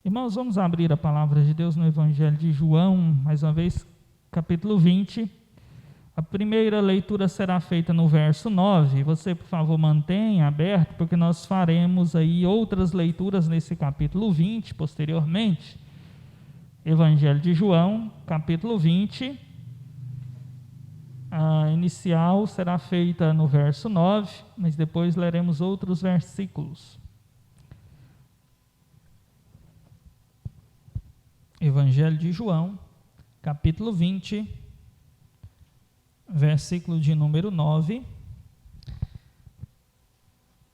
Irmãos, vamos abrir a palavra de Deus no Evangelho de João, mais uma vez, capítulo 20. A primeira leitura será feita no verso 9. Você, por favor, mantenha aberto, porque nós faremos aí outras leituras nesse capítulo 20, posteriormente. Evangelho de João, capítulo 20. A inicial será feita no verso 9, mas depois leremos outros versículos. Evangelho de João, capítulo 20, versículo de número 9.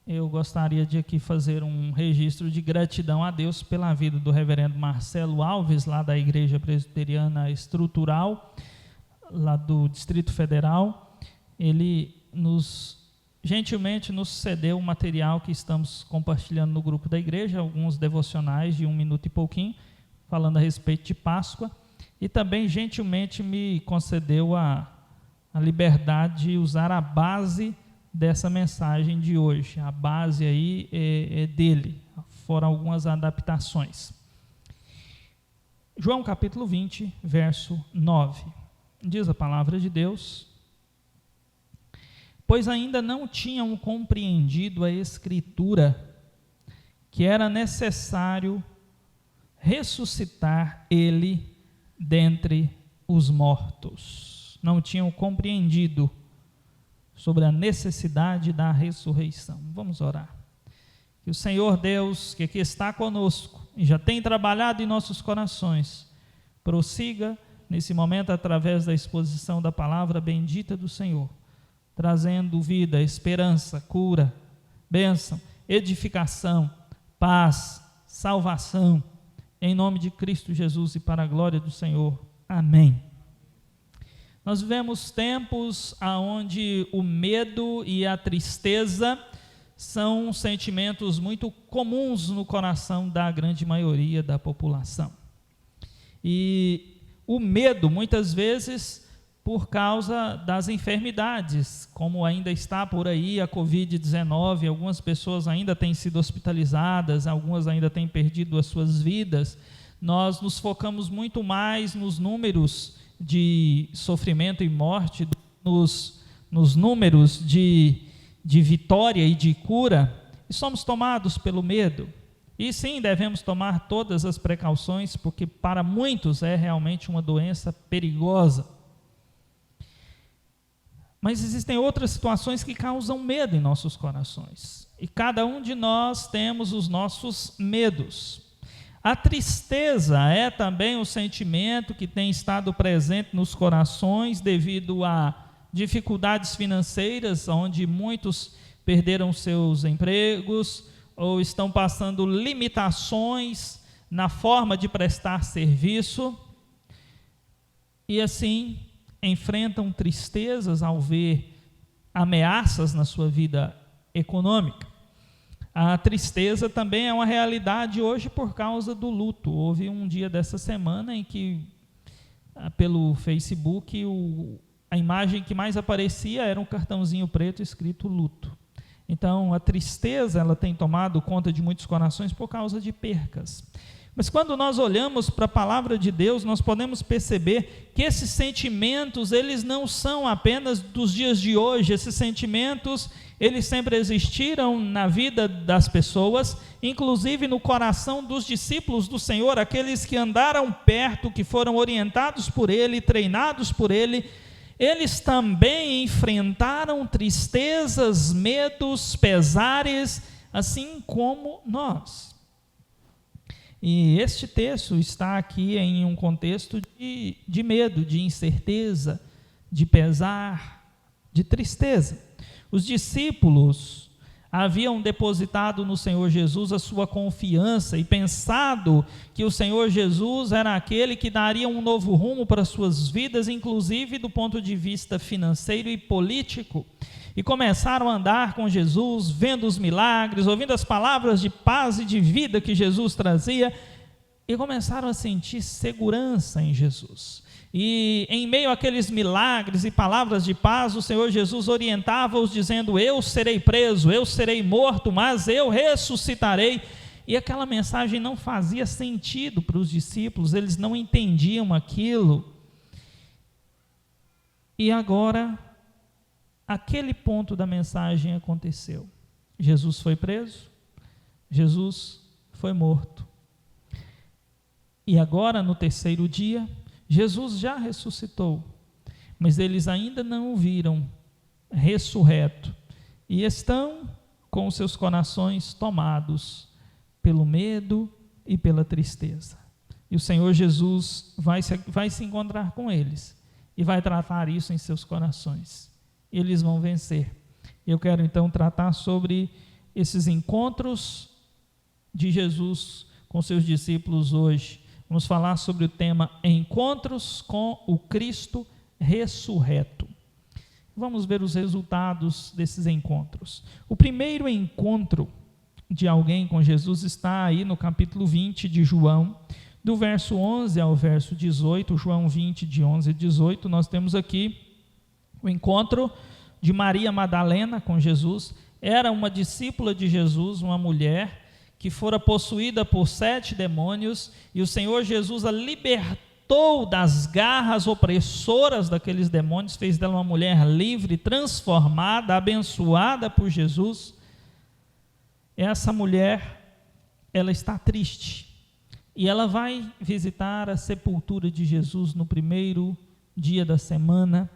Eu gostaria de aqui fazer um registro de gratidão a Deus pela vida do reverendo Marcelo Alves, lá da Igreja Presbiteriana Estrutural, lá do Distrito Federal. Ele gentilmente nos cedeu o material que estamos compartilhando no grupo da igreja, alguns devocionais de 1 minuto e pouquinho, falando a respeito de Páscoa, e também gentilmente me concedeu a liberdade de usar a base dessa mensagem de hoje. A base aí é dele, foram algumas adaptações. João capítulo 20, verso 9. Diz a palavra de Deus: pois ainda não tinham compreendido a Escritura, que era necessário ressuscitar ele dentre os mortos. Não tinham compreendido sobre a necessidade da ressurreição. Vamos orar. Que o Senhor Deus, que aqui está conosco e já tem trabalhado em nossos corações, prossiga nesse momento através da exposição da palavra bendita do Senhor, trazendo vida, esperança, cura, bênção, edificação, paz, salvação, em nome de Cristo Jesus e para a glória do Senhor. Amém. Nós vivemos tempos onde o medo e a tristeza são sentimentos muito comuns no coração da grande maioria da população. E o medo, muitas vezes, por causa das enfermidades, como ainda está por aí a Covid-19, algumas pessoas ainda têm sido hospitalizadas, algumas ainda têm perdido as suas vidas. Nós nos focamos muito mais nos números de sofrimento e morte, nos números de vitória e de cura, e somos tomados pelo medo. E sim, devemos tomar todas as precauções, porque para muitos é realmente uma doença perigosa. Mas existem outras situações que causam medo em nossos corações. E cada um de nós temos os nossos medos. A tristeza é também um sentimento que tem estado presente nos corações devido a dificuldades financeiras, onde muitos perderam seus empregos ou estão passando limitações na forma de prestar serviço. E assim enfrentam tristezas ao ver ameaças na sua vida econômica. A tristeza também é uma realidade hoje por causa do luto. Houve um dia dessa semana em que, pelo Facebook, a imagem que mais aparecia era um cartãozinho preto escrito luto. Então, a tristeza ela tem tomado conta de muitos corações por causa de percas. Mas quando nós olhamos para a palavra de Deus, nós podemos perceber que esses sentimentos, eles não são apenas dos dias de hoje. Esses sentimentos, eles sempre existiram na vida das pessoas, inclusive no coração dos discípulos do Senhor, aqueles que andaram perto, que foram orientados por Ele, treinados por Ele. Eles também enfrentaram tristezas, medos, pesares, assim como nós. E este texto está aqui em um contexto de medo, de incerteza, de pesar, de tristeza. Os discípulos haviam depositado no Senhor Jesus a sua confiança e pensado que o Senhor Jesus era aquele que daria um novo rumo para as suas vidas, inclusive do ponto de vista financeiro e político. E começaram a andar com Jesus, vendo os milagres, ouvindo as palavras de paz e de vida que Jesus trazia, e começaram a sentir segurança em Jesus. E em meio àqueles milagres e palavras de paz, o Senhor Jesus orientava-os dizendo: eu serei preso, eu serei morto, mas eu ressuscitarei. e aquela mensagem não fazia sentido para os discípulos, eles não entendiam aquilo. E agora, aquele ponto da mensagem aconteceu. Jesus foi preso, Jesus foi morto. E agora, no terceiro dia, Jesus já ressuscitou, mas eles ainda não o viram ressurreto e estão com os seus corações tomados pelo medo e pela tristeza. E o Senhor Jesus vai se encontrar com eles e vai tratar isso em seus corações. Eles vão vencer. Eu quero então tratar sobre esses encontros de Jesus com seus discípulos hoje. Vamos falar sobre o tema Encontros com o Cristo ressurreto. Vamos ver os resultados desses encontros. O primeiro encontro de alguém com Jesus está aí no capítulo 20 de João, do verso 11 ao verso 18, João 20, de 11 a 18, nós temos aqui o encontro de Maria Madalena com Jesus. Era uma discípula de Jesus, uma mulher que fora possuída por 7 demônios, e o Senhor Jesus a libertou das garras opressoras daqueles demônios, fez dela uma mulher livre, transformada, abençoada por Jesus. Essa mulher, ela está triste, e ela vai visitar a sepultura de Jesus no primeiro dia da semana,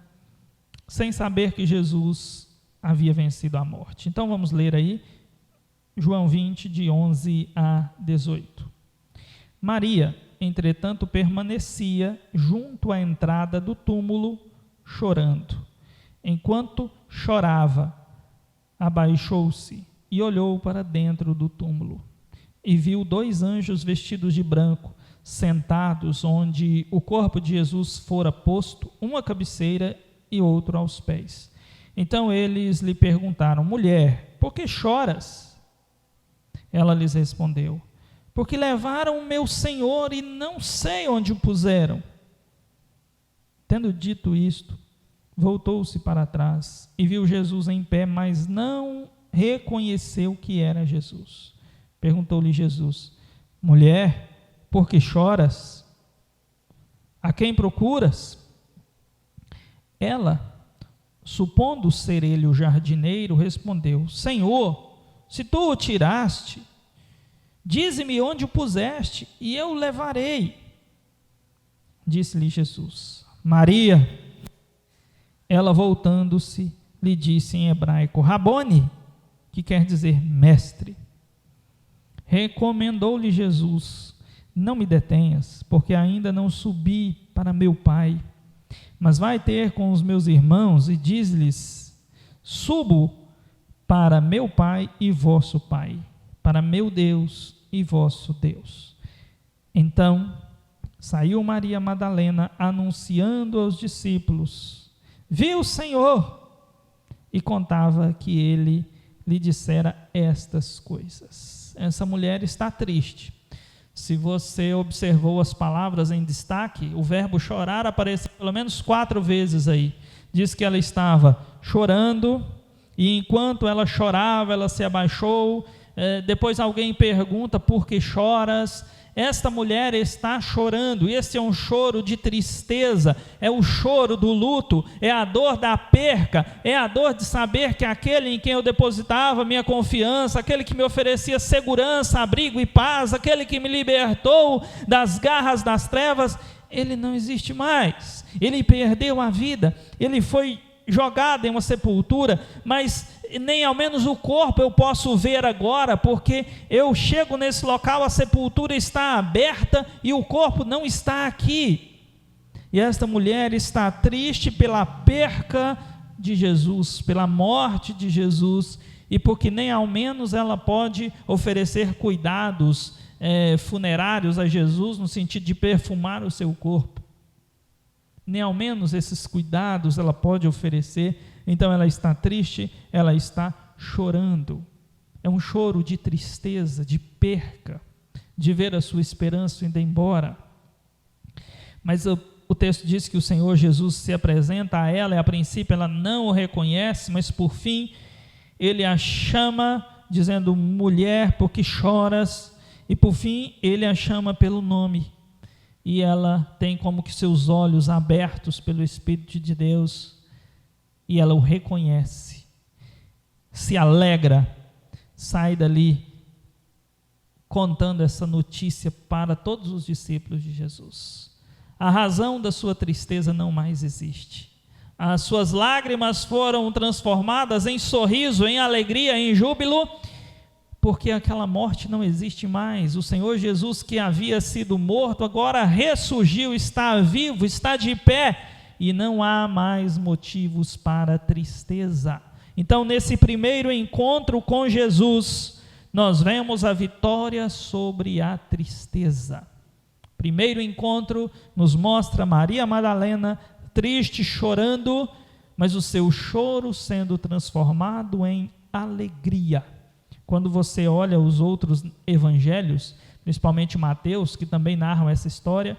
sem saber que Jesus havia vencido a morte. Então vamos ler aí, João 20, de 11 a 18. Maria, entretanto, permanecia junto à entrada do túmulo, chorando. Enquanto chorava, abaixou-se e olhou para dentro do túmulo, e viu 2 anjos vestidos de branco, sentados onde o corpo de Jesus fora posto, um à cabeceira e outro aos pés. Então eles lhe perguntaram: mulher, por que choras? Ela lhes respondeu: porque levaram o meu Senhor e não sei onde o puseram. Tendo dito isto, voltou-se para trás e viu Jesus em pé, mas não reconheceu que era Jesus. Perguntou-lhe Jesus: mulher, por que choras? A quem procuras? Ela, supondo ser ele o jardineiro, respondeu: Senhor, se tu o tiraste, dize-me onde o puseste, e eu o levarei. Disse-lhe Jesus: Maria. Ela, voltando-se, lhe disse em hebraico: Rabone, que quer dizer mestre. Recomendou-lhe Jesus: não me detenhas, porque ainda não subi para meu Pai, mas vai ter com os meus irmãos e diz-lhes: subo para meu Pai e vosso Pai, para meu Deus e vosso Deus. Então saiu Maria Madalena, anunciando aos discípulos: vi o Senhor, e contava que ele lhe dissera estas coisas. Essa mulher está triste. Se você observou as palavras em destaque, o verbo chorar aparece pelo menos 4 vezes aí. Diz que ela estava chorando, e enquanto ela chorava, ela se abaixou. Depois alguém pergunta: por que choras? Esta mulher está chorando. Esse é um choro de tristeza, é o choro do luto, é a dor da perca, é a dor de saber que aquele em quem eu depositava minha confiança, aquele que me oferecia segurança, abrigo e paz, aquele que me libertou das garras das trevas, ele não existe mais. Ele perdeu a vida, ele foi jogado em uma sepultura, mas nem ao menos o corpo eu posso ver agora, porque eu chego nesse local, a sepultura está aberta e o corpo não está aqui. E esta mulher está triste pela perca de Jesus, pela morte de Jesus, e porque nem ao menos ela pode oferecer cuidados funerários a Jesus, no sentido de perfumar o seu corpo. Nem ao menos esses cuidados ela pode oferecer. Então ela está triste, ela está chorando. É um choro de tristeza, de perca, de ver a sua esperança indo embora. Mas o texto diz que o Senhor Jesus se apresenta a ela, e a princípio ela não o reconhece, mas por fim ele a chama, dizendo: mulher, por que choras? E por fim, ele a chama pelo nome. E ela tem como que seus olhos abertos pelo Espírito de Deus. E ela o reconhece. Se alegra. Sai dali contando essa notícia para todos os discípulos de Jesus. A razão da sua tristeza não mais existe. As suas lágrimas foram transformadas em sorriso, em alegria, em júbilo, porque aquela morte não existe mais. O Senhor Jesus, que havia sido morto, agora ressurgiu, está vivo, está de pé, e não há mais motivos para tristeza. Então, nesse primeiro encontro com Jesus, nós vemos a vitória sobre a tristeza. Primeiro encontro nos mostra Maria Madalena triste, chorando, mas o seu choro sendo transformado em alegria. Quando você olha os outros evangelhos, principalmente Mateus, que também narram essa história,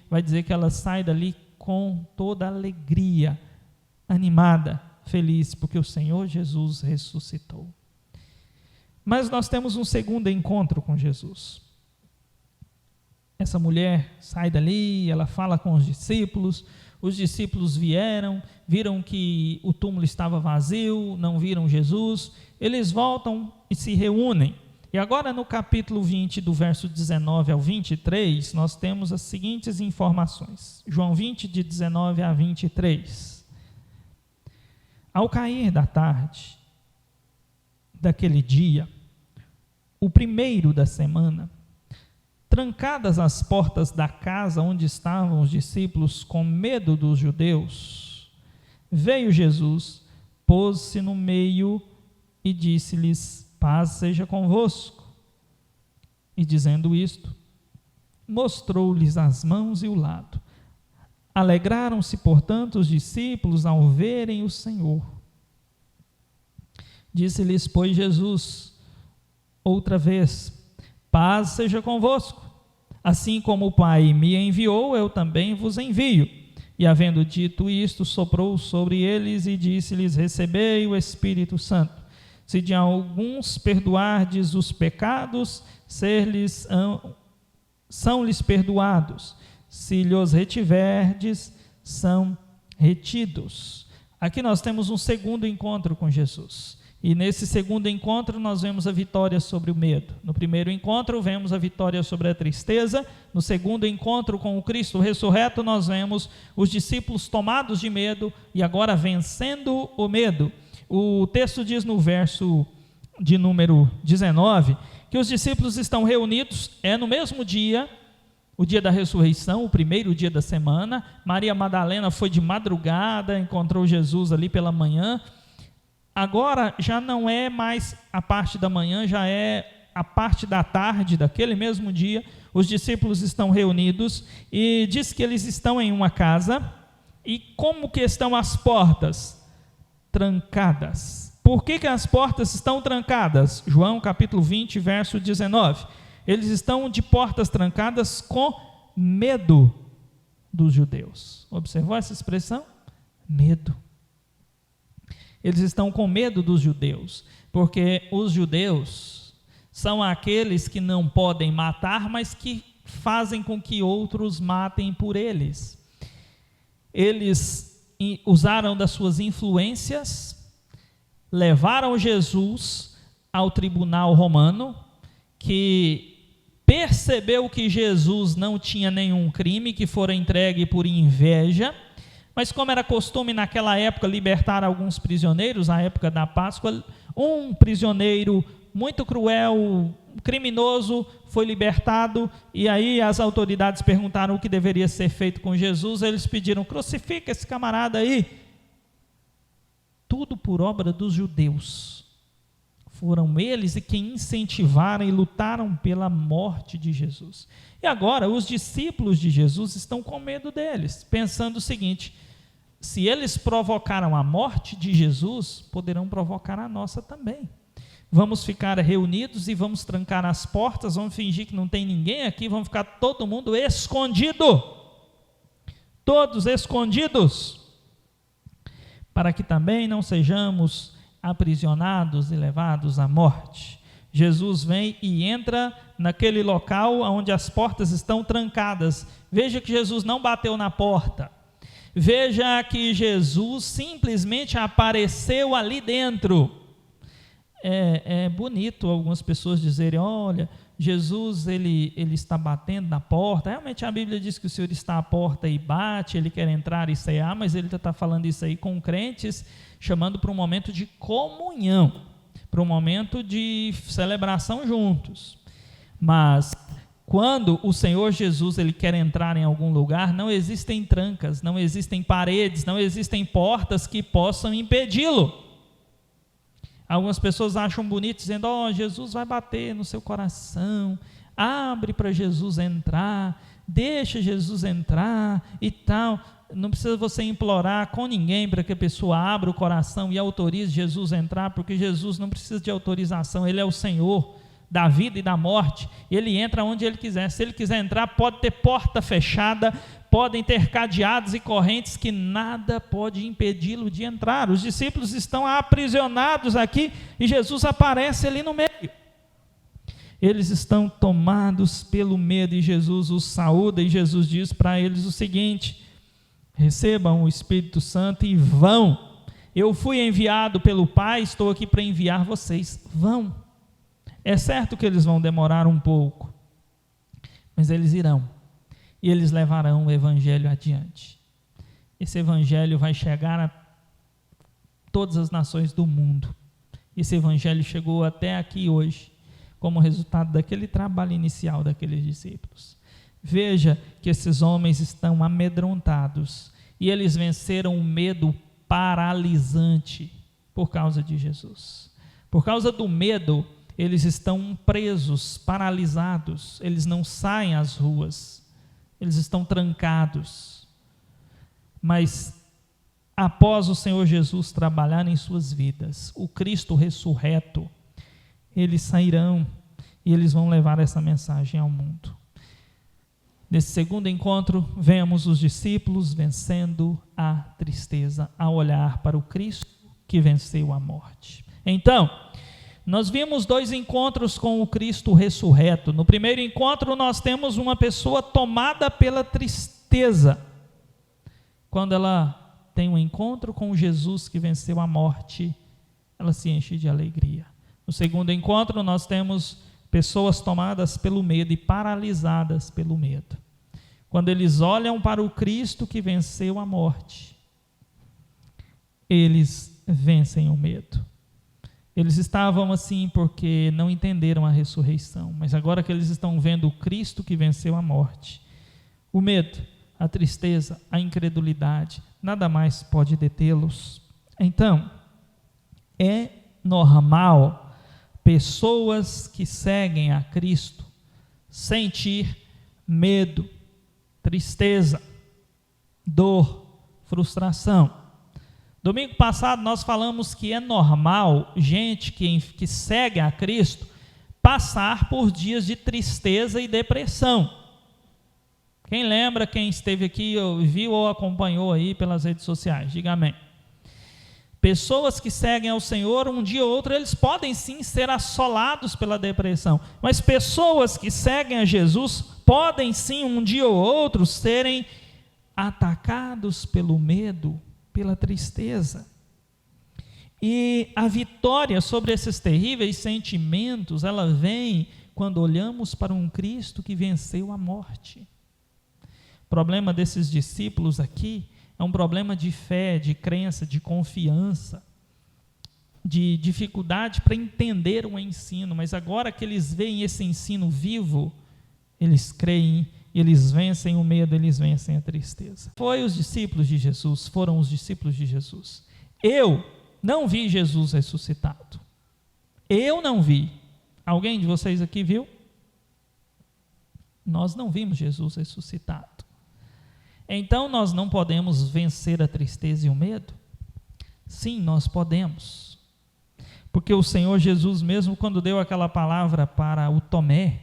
vai dizer que ela sai dali com toda alegria, animada, feliz, porque o Senhor Jesus ressuscitou. Mas nós temos um segundo encontro com Jesus. Essa mulher sai dali, ela fala com os discípulos vieram, viram que o túmulo estava vazio, não viram Jesus, eles voltam e se reúnem. E agora no capítulo 20, do verso 19 ao 23, nós temos as seguintes informações. João 20, de 19 a 23. Ao cair da tarde daquele dia, o primeiro da semana, trancadas as portas da casa onde estavam os discípulos com medo dos judeus, veio Jesus, pôs-se no meio e disse-lhes: paz seja convosco. E dizendo isto, mostrou-lhes as mãos e o lado. Alegraram-se, portanto, os discípulos ao verem o Senhor. Disse-lhes, pois, Jesus outra vez: paz seja convosco. Assim como o Pai me enviou, eu também vos envio. E havendo dito isto, soprou sobre eles e disse-lhes: recebei o Espírito Santo. Se de alguns perdoardes os pecados, são-lhes perdoados. Se lhos retiverdes, são retidos. Aqui nós temos um segundo encontro com Jesus. E nesse segundo encontro nós vemos a vitória sobre o medo. No primeiro encontro vemos a vitória sobre a tristeza. No segundo encontro com o Cristo ressurreto nós vemos os discípulos tomados de medo e agora vencendo o medo. O texto diz no verso de número 19 que os discípulos estão reunidos, no mesmo dia, o dia da ressurreição, o primeiro dia da semana. Maria Madalena foi de madrugada, encontrou Jesus ali pela manhã. Agora já não é mais a parte da manhã, já é a parte da tarde daquele mesmo dia. Os discípulos estão reunidos e diz que eles estão em uma casa. E como que estão as portas? Trancadas. Por que as portas estão trancadas? João capítulo 20, verso 19. Eles estão de portas trancadas com medo dos judeus. Observou essa expressão? Medo. Eles estão com medo dos judeus, porque os judeus são aqueles que não podem matar, mas que fazem com que outros matem por eles. Eles usaram das suas influências, levaram Jesus ao tribunal romano, que percebeu que Jesus não tinha nenhum crime, que fora entregue por inveja. Mas como era costume naquela época libertar alguns prisioneiros, na época da Páscoa, um prisioneiro muito cruel, criminoso, foi libertado, e aí as autoridades perguntaram o que deveria ser feito com Jesus. Eles pediram: crucifica esse camarada aí. Tudo por obra dos judeus. Foram eles e quem incentivaram e lutaram pela morte de Jesus. E agora os discípulos de Jesus estão com medo deles, pensando o seguinte: se eles provocaram a morte de Jesus, poderão provocar a nossa também. Vamos ficar reunidos e vamos trancar as portas, vamos fingir que não tem ninguém aqui, vamos ficar todo mundo escondido, todos escondidos, para que também não sejamos aprisionados e levados à morte. Jesus vem e entra naquele local onde as portas estão trancadas. Veja que Jesus não bateu na porta. Veja que Jesus simplesmente apareceu ali dentro. É bonito algumas pessoas dizerem, olha, Jesus ele está batendo na porta. Realmente a Bíblia diz que o Senhor está à porta e bate, ele quer entrar e cear, mas ele está falando isso aí com crentes, chamando para um momento de comunhão, para um momento de celebração juntos. Mas quando o Senhor Jesus ele quer entrar em algum lugar, não existem trancas, não existem paredes, não existem portas que possam impedi-lo. Algumas pessoas acham bonito dizendo, Jesus vai bater no seu coração, abre para Jesus entrar, deixa Jesus entrar e tal. Não precisa você implorar com ninguém para que a pessoa abra o coração e autorize Jesus a entrar, porque Jesus não precisa de autorização, ele é o Senhor da vida e da morte, ele entra onde ele quiser. Se ele quiser entrar, pode ter porta fechada, podem ter cadeados e correntes que nada pode impedi-lo de entrar. Os discípulos estão aprisionados aqui e Jesus aparece ali no meio. Eles estão tomados pelo medo e Jesus os saúda e Jesus diz para eles o seguinte: recebam o Espírito Santo e vão. Eu fui enviado pelo Pai, estou aqui para enviar vocês. Vão. É certo que eles vão demorar um pouco, mas eles irão, e eles levarão o Evangelho adiante. Esse Evangelho vai chegar a todas as nações do mundo. Esse Evangelho chegou até aqui hoje, como resultado daquele trabalho inicial daqueles discípulos. Veja que esses homens estão amedrontados, e eles venceram o medo paralisante por causa de Jesus. Por causa do medo, eles estão presos, paralisados, eles não saem às ruas, eles estão trancados. Mas após o Senhor Jesus trabalhar em suas vidas, o Cristo ressurreto, eles sairão e eles vão levar essa mensagem ao mundo. Nesse segundo encontro, vemos os discípulos vencendo a tristeza, a olhar para o Cristo que venceu a morte. Então, nós vimos 2 encontros com o Cristo ressurreto. No primeiro encontro, nós temos uma pessoa tomada pela tristeza. Quando ela tem um encontro com Jesus que venceu a morte, ela se enche de alegria. No segundo encontro, nós temos pessoas tomadas pelo medo e paralisadas pelo medo. Quando eles olham para o Cristo que venceu a morte, eles vencem o medo. Eles estavam assim porque não entenderam a ressurreição, mas agora que eles estão vendo o Cristo que venceu a morte, o medo, a tristeza, a incredulidade, nada mais pode detê-los. Então, é normal pessoas que seguem a Cristo sentir medo, tristeza, dor, frustração. Domingo passado nós falamos que é normal gente que segue a Cristo passar por dias de tristeza e depressão. Quem lembra, quem esteve aqui, viu ou acompanhou aí pelas redes sociais, diga amém. Pessoas que seguem ao Senhor, um dia ou outro, eles podem sim ser assolados pela depressão, mas pessoas que seguem a Jesus podem sim, um dia ou outro, serem atacados pelo medo, pela tristeza. E a vitória sobre esses terríveis sentimentos, ela vem quando olhamos para um Cristo que venceu a morte. O problema desses discípulos aqui é um problema de fé, de crença, de confiança, de dificuldade para entender o ensino, mas agora que eles veem esse ensino vivo, eles creem, eles vencem o medo, eles vencem a tristeza. Foram os discípulos de Jesus. Eu não vi Jesus ressuscitado. Eu não vi. Alguém de vocês aqui viu? Nós não vimos Jesus ressuscitado. Então nós não podemos vencer a tristeza e o medo? Sim, nós podemos. Porque o Senhor Jesus mesmo, quando deu aquela palavra para o Tomé,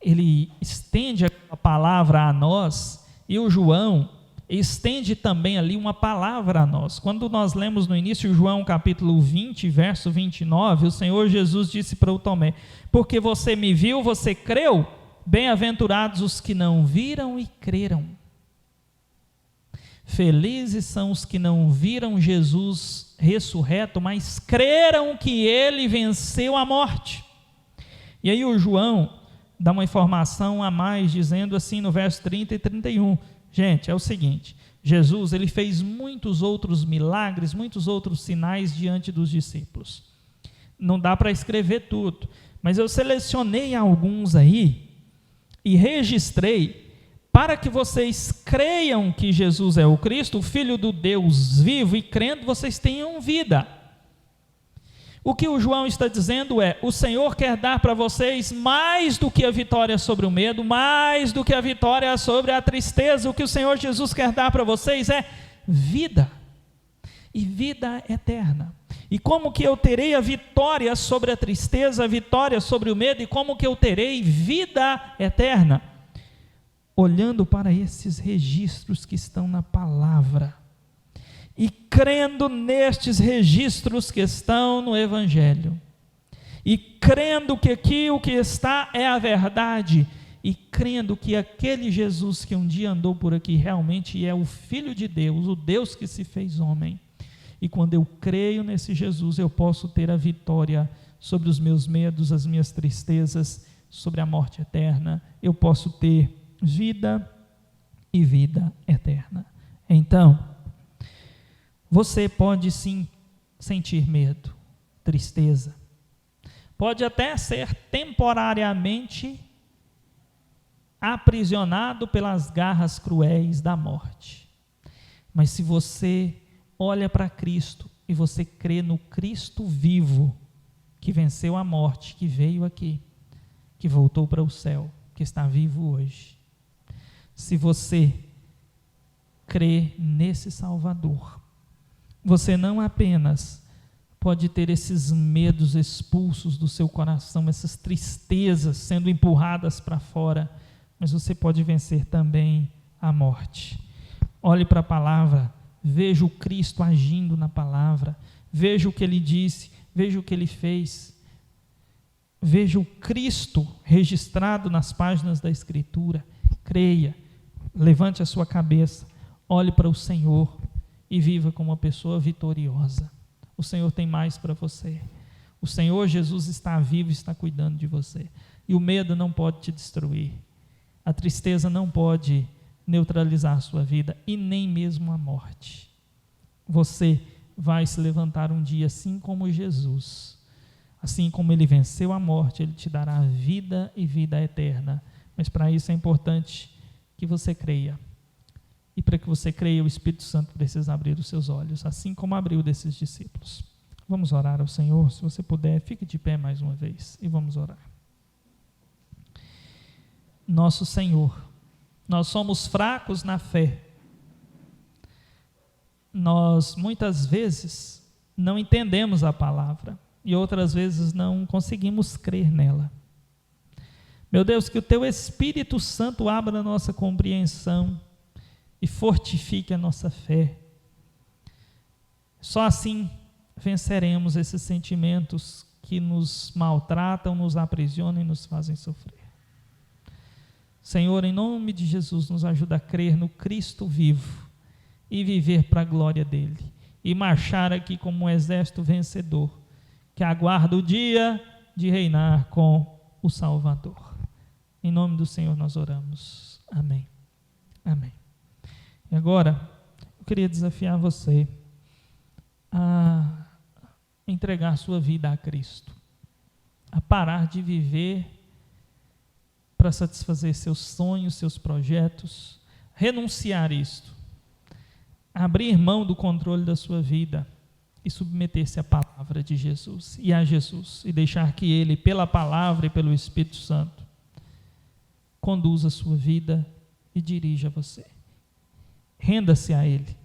ele estende a palavra a nós, e o João, estende também ali uma palavra a nós. Quando nós lemos no início João capítulo 20, verso 29, o Senhor Jesus disse para o Tomé: porque você me viu, você creu? Bem-aventurados os que não viram e creram. Felizes são os que não viram Jesus ressurreto, mas creram que ele venceu a morte. E aí o João dá uma informação a mais, dizendo assim no verso 30 e 31, gente, é o seguinte: Jesus, ele fez muitos outros milagres, muitos outros sinais diante dos discípulos. Não dá para escrever tudo, mas eu selecionei alguns aí e registrei para que vocês creiam que Jesus é o Cristo, o Filho do Deus vivo, e crendo vocês tenham vida. O que o João está dizendo é: o Senhor quer dar para vocês mais do que a vitória sobre o medo, mais do que a vitória sobre a tristeza. O que o Senhor Jesus quer dar para vocês é vida, e vida eterna. E como que eu terei a vitória sobre a tristeza, a vitória sobre o medo, e como que eu terei vida eterna? Olhando para esses registros que estão na palavra, e crendo nestes registros que estão no Evangelho, e crendo que aqui o que está é a verdade, e crendo que aquele Jesus que um dia andou por aqui realmente é o Filho de Deus, o Deus que se fez homem. E quando eu creio nesse Jesus, eu posso ter a vitória sobre os meus medos, as minhas tristezas, sobre a morte eterna. Eu posso ter vida e vida eterna. Então, você pode sim sentir medo, tristeza, pode até ser temporariamente aprisionado pelas garras cruéis da morte, mas se você olha para Cristo e você crê no Cristo vivo, que venceu a morte, que veio aqui, que voltou para o céu, que está vivo hoje, se você crê nesse Salvador, você não apenas pode ter esses medos expulsos do seu coração, essas tristezas sendo empurradas para fora, mas você pode vencer também a morte. Olhe para a palavra, veja o Cristo agindo na palavra, veja o que ele disse, veja o que ele fez, veja o Cristo registrado nas páginas da Escritura. Creia, levante a sua cabeça, olhe para o Senhor e viva como uma pessoa vitoriosa. O Senhor tem mais para você. O Senhor Jesus está vivo e está cuidando de você. E o medo não pode te destruir. A tristeza não pode neutralizar a sua vida, e nem mesmo a morte. Você vai se levantar um dia assim como Jesus. Assim como ele venceu a morte, ele te dará vida e vida eterna. Mas para isso é importante que você creia. E para que você creia, o Espírito Santo precisa abrir os seus olhos, assim como abriu desses discípulos. Vamos orar ao Senhor. Se você puder, fique de pé mais uma vez e vamos orar. Nosso Senhor, nós somos fracos na fé. Nós muitas vezes não entendemos a palavra e outras vezes não conseguimos crer nela. Meu Deus, que o Teu Espírito Santo abra a nossa compreensão e fortifique a nossa fé. Só assim venceremos esses sentimentos que nos maltratam, nos aprisionam e nos fazem sofrer. Senhor, em nome de Jesus, nos ajuda a crer no Cristo vivo e viver para a glória dele, e marchar aqui como um exército vencedor, que aguarda o dia de reinar com o Salvador. Em nome do Senhor nós oramos. Amém. Amém. E agora, eu queria desafiar você a entregar sua vida a Cristo, a parar de viver para satisfazer seus sonhos, seus projetos, renunciar a isto, abrir mão do controle da sua vida e submeter-se à palavra de Jesus e a Jesus, e deixar que Ele, pela palavra e pelo Espírito Santo, conduza a sua vida e dirija você. Renda-se a Ele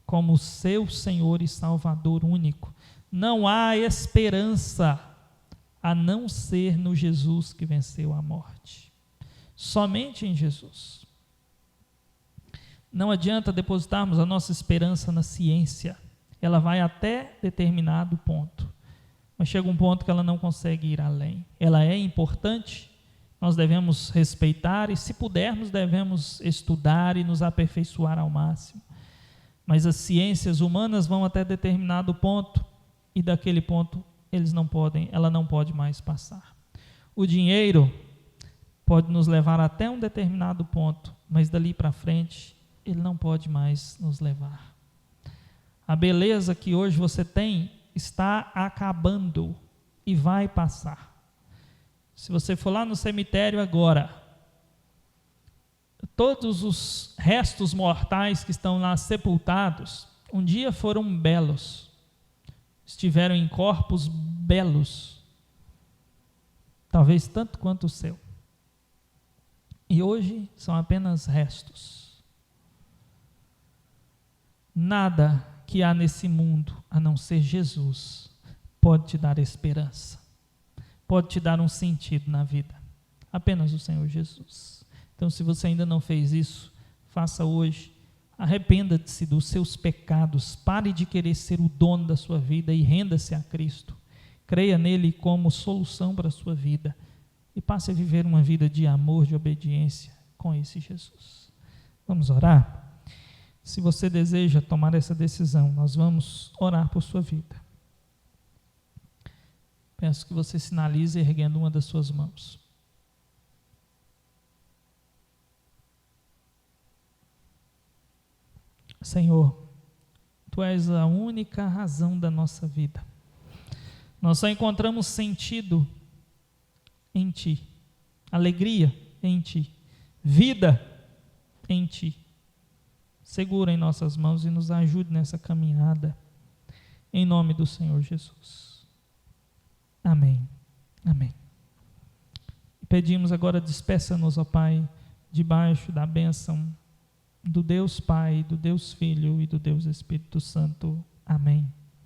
como seu Senhor e Salvador único. Não há esperança a não ser no Jesus que venceu a morte. Somente em Jesus. Não adianta depositarmos a nossa esperança na ciência. Ela vai até determinado ponto, mas chega um ponto que ela não consegue ir além. Ela é importante, nós devemos respeitar e, se pudermos, devemos estudar e nos aperfeiçoar ao máximo. Mas as ciências humanas vão até determinado ponto e daquele ponto ela não pode mais passar. O dinheiro pode nos levar até um determinado ponto, mas dali para frente ele não pode mais nos levar. A beleza que hoje você tem está acabando e vai passar. Se você for lá no cemitério agora, todos os restos mortais que estão lá sepultados, um dia foram belos, estiveram em corpos belos, talvez tanto quanto o seu. E hoje são apenas restos. Nada que há nesse mundo, a não ser Jesus, pode te dar esperança, pode te dar um sentido na vida. Apenas o Senhor Jesus. Então, se você ainda não fez isso, faça hoje. Arrependa-se dos seus pecados, pare de querer ser o dono da sua vida e renda-se a Cristo. Creia nele como solução para a sua vida e passe a viver uma vida de amor, de obediência com esse Jesus. Vamos orar? Se você deseja tomar essa decisão, nós vamos orar por sua vida. Peço que você sinalize erguendo uma das suas mãos. Senhor, Tu és a única razão da nossa vida. Nós só encontramos sentido em Ti, alegria em Ti, vida em Ti. Segura em nossas mãos e nos ajude nessa caminhada, em nome do Senhor Jesus. Amém. Amém. Pedimos agora, despeça-nos, ó Pai, debaixo da bênção do Deus Pai, do Deus Filho e do Deus Espírito Santo. Amém.